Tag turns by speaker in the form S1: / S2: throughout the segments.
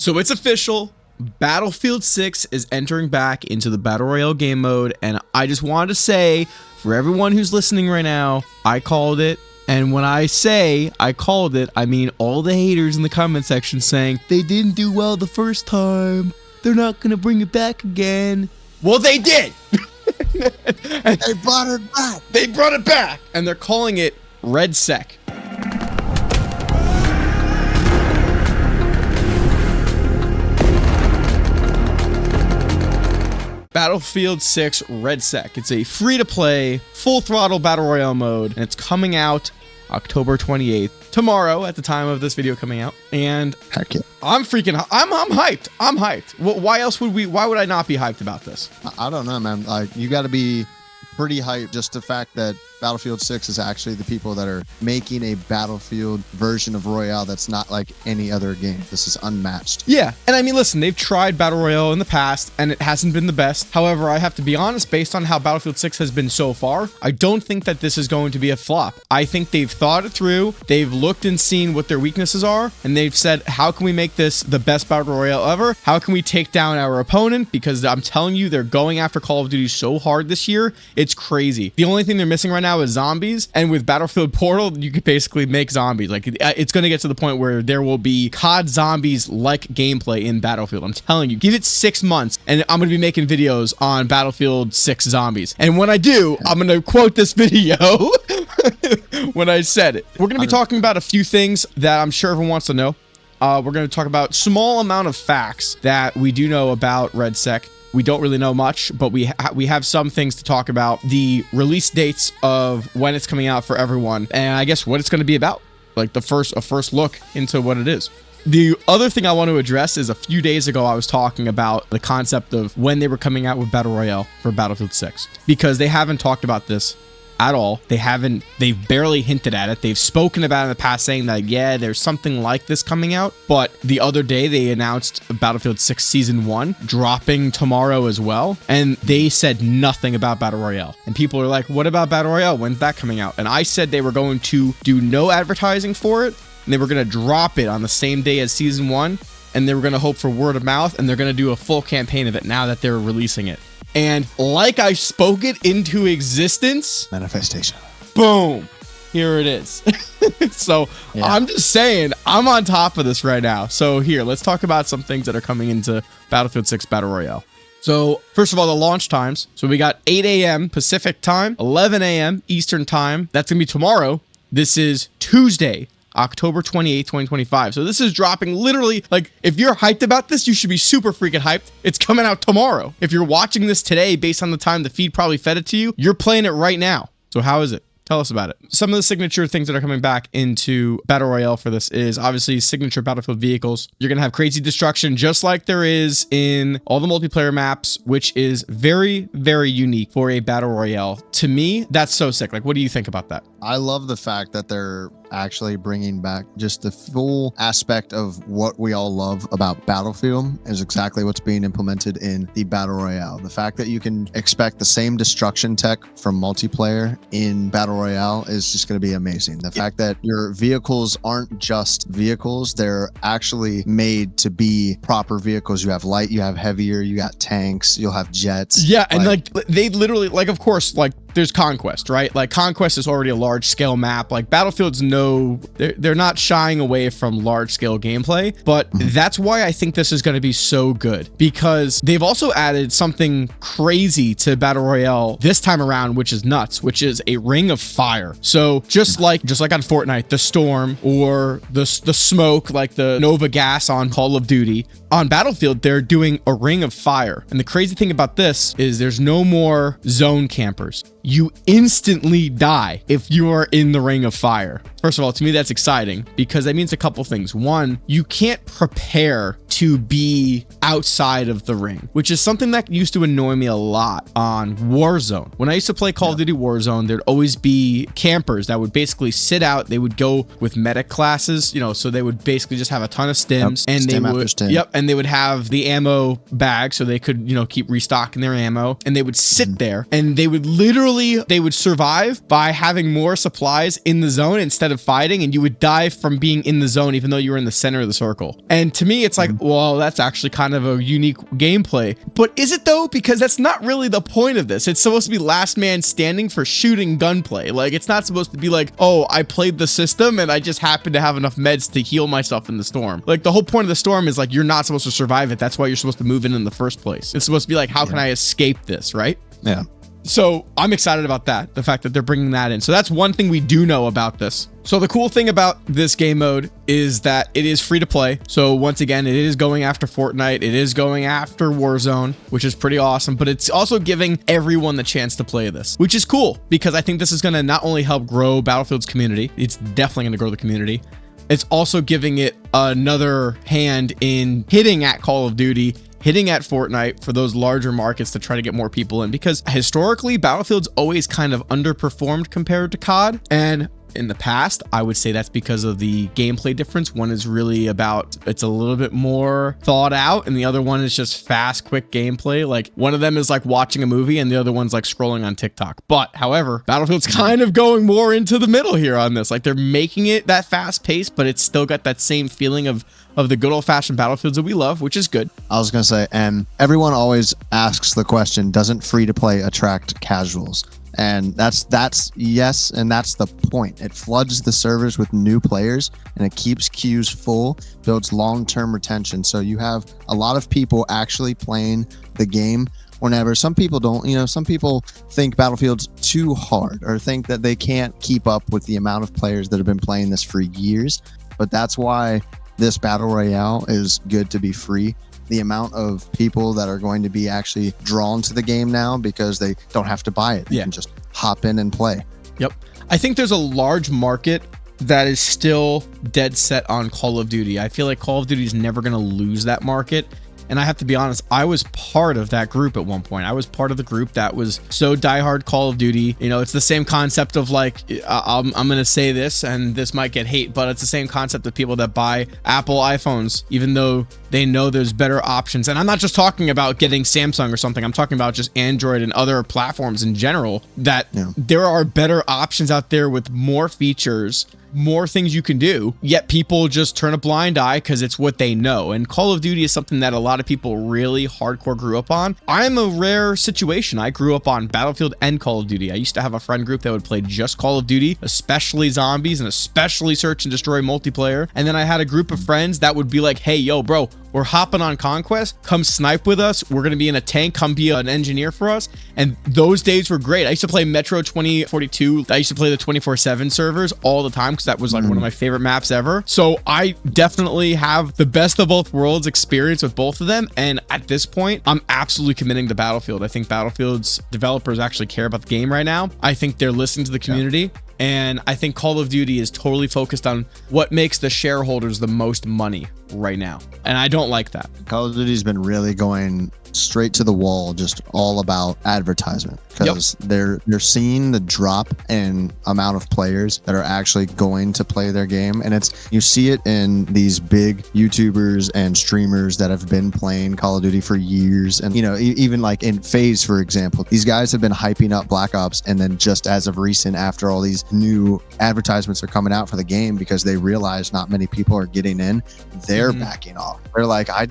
S1: So it's official. Battlefield 6 is entering back into the Battle Royale game mode, and I just wanted to say, for everyone who's listening right now, I called it. And when I say I called it, I mean all the haters in the comment section saying, they didn't do well the first time, they're not going to bring it back again. Well, they did!
S2: They brought it back!
S1: They brought it back! And they're calling it Redsec. Battlefield 6 Redsec. It's a free-to-play, full-throttle Battle Royale mode, and it's coming out October 28th, tomorrow at the time of this video coming out. And
S2: heck yeah.
S1: I'm freaking, I'm hyped. I'm hyped. Why would I not be hyped about this?
S2: I don't know, man. Like, you got to be pretty hyped. Just the fact that Battlefield 6 is actually the people that are making a Battlefield version of Royale that's not like any other game. This is unmatched.
S1: Yeah, and I mean, listen, they've tried Battle Royale in the past, and it hasn't been the best. However, I have to be honest, based on how Battlefield 6 has been so far, I don't think that this is going to be a flop. I think they've thought it through, they've looked and seen what their weaknesses are, and they've said, how can we make this the best Battle Royale ever? How can we take down our opponent? Because I'm telling you, they're going after Call of Duty so hard this year, it's crazy. The only thing they're missing right now is zombies, and with Battlefield Portal, you could basically make zombies. Like, it's going to get to the point where there will be COD zombies-like gameplay in Battlefield. I'm telling you, give it 6 months, and I'm going to be making videos on Battlefield 6 zombies. And when I do, I'm going to quote this video when I said it. We're going to be talking about a few things that I'm sure everyone wants to know. We're going to talk about small amount of facts that we do know about Redsec. We don't really know much, but we have some things to talk about. The release dates of when it's coming out for everyone, and I guess what it's going to be about. Like a first look into what it is. The other thing I want to address is a few days ago I was talking about the concept of when they were coming out with Battle Royale for Battlefield 6, because they haven't talked about this at all. They've barely hinted at it. They've spoken about it in the past, saying that, yeah, there's something like this coming out. But the other day they announced Battlefield 6 Season 1 dropping tomorrow as well. And they said nothing about Battle Royale. And people are like, what about Battle Royale? When's that coming out? And I said they were going to do no advertising for it. And they were going to drop it on the same day as Season 1. And they were going to hope for word of mouth. And they're going to do a full campaign of it now that they're releasing it. And like I spoke it into existence,
S2: manifestation.
S1: Boom. Here it is. So yeah. I'm just saying, I'm on top of this right now. So here, let's talk about some things that are coming into Battlefield 6 Battle Royale. So first of all, the launch times. So we got 8 a.m. Pacific time, 11 a.m. Eastern time. That's going to be tomorrow. This is Tuesday, October 28th, 2025. So this is dropping literally, like, if you're hyped about this, you should be super freaking hyped. It's coming out tomorrow. If you're watching this today, based on the time the feed probably fed it to you, you're playing it right now. So how is it? Tell us about it. Some of the signature things that are coming back into Battle Royale for this is obviously signature Battlefield vehicles. You're going to have crazy destruction just like there is in all the multiplayer maps, which is very, very unique for a Battle Royale. To me, that's so sick. Like, what do you think about that?
S2: I love the fact that they're actually bringing back just the full aspect of what we all love about Battlefield is exactly what's being implemented in the Battle Royale. The fact that you can expect the same destruction tech from multiplayer in Battle Royale is just going to be amazing. The fact that your vehicles aren't just vehicles, they're actually made to be proper vehicles. You have light, you have heavier, you got tanks, you'll have jets.
S1: Yeah, and like they literally, like, of course, like there's Conquest, right? Like Conquest is already a large scale map. Like Battlefield's they're not shying away from large scale gameplay, but that's why I think this is going to be so good, because they've also added something crazy to Battle Royale this time around, which is nuts, which is a ring of fire. So just like on Fortnite, the storm or the smoke, like the Nova gas on Call of Duty, on Battlefield, they're doing a ring of fire. And the crazy thing about this is there's no more zone campers. You instantly die if you are in the ring of fire. First of all, to me, that's exciting because that means a couple things. One, you can't prepare to be outside of the ring, which is something that used to annoy me a lot on Warzone. When I used to play Call of Duty Warzone, there'd always be campers that would basically sit out. They would go with medic classes, you know, so they would basically just have a ton of stims, and they would, and they would have the ammo bag so they could, you know, keep restocking their ammo, and they would sit there and they would survive by having more supplies in the zone instead of fighting, and you would die from being in the zone even though you were in the center of the circle. And to me, it's like, well, that's actually kind of a unique gameplay. But is it though? Because that's not really the point of this. It's supposed to be last man standing for shooting gunplay. Like, it's not supposed to be like, oh, I played the system and I just happened to have enough meds to heal myself in the storm. Like, the whole point of the storm is like, you're not supposed to survive it. That's why you're supposed to move in the first place. It's supposed to be like, how can I escape this, right?
S2: Yeah.
S1: So I'm excited about that, the fact that they're bringing that in. So that's one thing we do know about this. So the cool thing about this game mode is that it is free to play. So once again, it is going after Fortnite. It is going after Warzone, which is pretty awesome, but it's also giving everyone the chance to play this, which is cool because I think this is going to not only help grow Battlefield's community, it's definitely going to grow the community. It's also giving it another hand in hitting at Call of Duty, hitting at Fortnite for those larger markets to try to get more people in, because historically Battlefield's always kind of underperformed compared to COD. And in the past, I would say that's because of the gameplay difference. One is really about, it's a little bit more thought out, and the other one is just fast, quick gameplay. Like, one of them is like watching a movie and the other one's like scrolling on TikTok. But however, Battlefield's kind of going more into the middle here on this. Like, they're making it that fast paced, but it's still got that same feeling of the good old-fashioned Battlefields that we love, which is good.
S2: I was gonna say, and everyone always asks the question, doesn't free to play attract casuals? And that's yes, and that's the point. It floods the servers with new players and it keeps queues full, builds long-term retention. So you have a lot of people actually playing the game whenever. Some people don't, some people think Battlefield's too hard or think that they can't keep up with the amount of players that have been playing this for years. But that's why this Battle Royale is good to be free. The amount of people that are going to be actually drawn to the game now because they don't have to buy it. They can just hop in and play.
S1: Yep. I think there's a large market that is still dead set on Call of Duty. I feel like Call of Duty is never going to lose that market. And I have to be honest, I was part of that group at one point. I was part of the group that was so diehard Call of Duty. It's the same concept of like, I'm going to say this and this might get hate, but it's the same concept of people that buy Apple iPhones, even though they know there's better options. And I'm not just talking about getting Samsung or something. I'm talking about just Android and other platforms in general, that there are better options out there with more features, more things you can do, yet people just turn a blind eye because it's what they know. And Call of Duty is something that a lot of people really hardcore grew up on. I'm a rare situation. I grew up on Battlefield and Call of Duty. I used to have a friend group that would play just Call of Duty, especially zombies and especially search and destroy multiplayer. And then I had a group of friends that would be like, hey, yo, bro, we're hopping on Conquest. Come snipe with us. We're going to be in a tank. Come be an engineer for us. And those days were great. I used to play Metro 2042. I used to play the 24/7 servers all the time because that was like one of my favorite maps ever. So I definitely have the best of both worlds experience with both of them. And at this point, I'm absolutely committing to Battlefield. I think Battlefield's developers actually care about the game right now. I think they're listening to the community. And I think Call of Duty is totally focused on what makes the shareholders the most money right now. And I don't like that.
S2: Call of Duty's been really going straight to the wall, just all about advertisement, because they're seeing the drop in amount of players that are actually going to play their game. And you see it in these big YouTubers and streamers that have been playing Call of Duty for years. And, even like in FaZe, for example, these guys have been hyping up Black Ops. And then just as of recent, after all these new advertisements are coming out for the game, because they realize not many people are getting in, they're backing off. They're like, I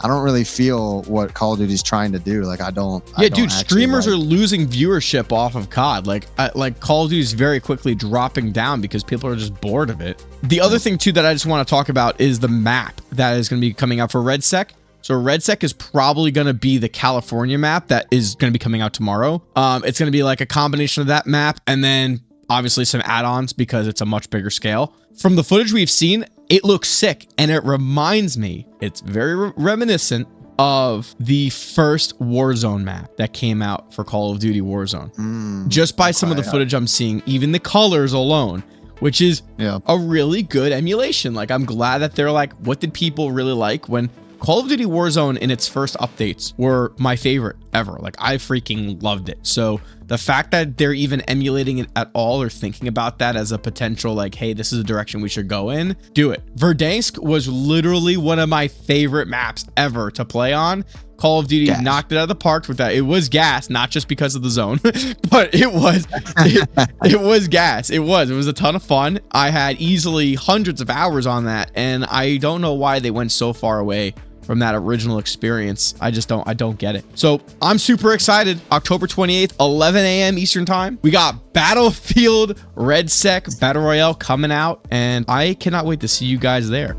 S2: don't really feel what Call of Duty's trying to do. Like, I don't.
S1: Yeah, dude, streamers are losing viewership off of COD. Like Call of Duty is very quickly dropping down because people are just bored of it. The other thing too that I just want to talk about is the map that is going to be coming out for Redsec. So Redsec is probably going to be the California map that is going to be coming out tomorrow. It's going to be like a combination of that map and then obviously some add-ons because it's a much bigger scale. From the footage we've seen, it looks sick, and it reminds me, it's very reminiscent of the first Warzone map that came out for Call of Duty Warzone. Just by some of the footage I'm seeing, even the colors alone, which is a really good emulation. Like, I'm glad that they're like, what did people really like when Call of Duty Warzone in its first updates were my favorite ever. Like, I freaking loved it. So the fact that they're even emulating it at all or thinking about that as a potential, like, hey, this is a direction we should go in, do it. Verdansk was literally one of my favorite maps ever to play on. Call of Duty knocked it out of the park with that. It was gas, not just because of the zone, but it was gas. It was a ton of fun. I had easily hundreds of hours on that, and I don't know why they went so far away from that original experience. I don't get it. So I'm super excited. October 28th, 11 a.m. Eastern time. We got Battlefield Redsec Battle Royale coming out, and I cannot wait to see you guys there.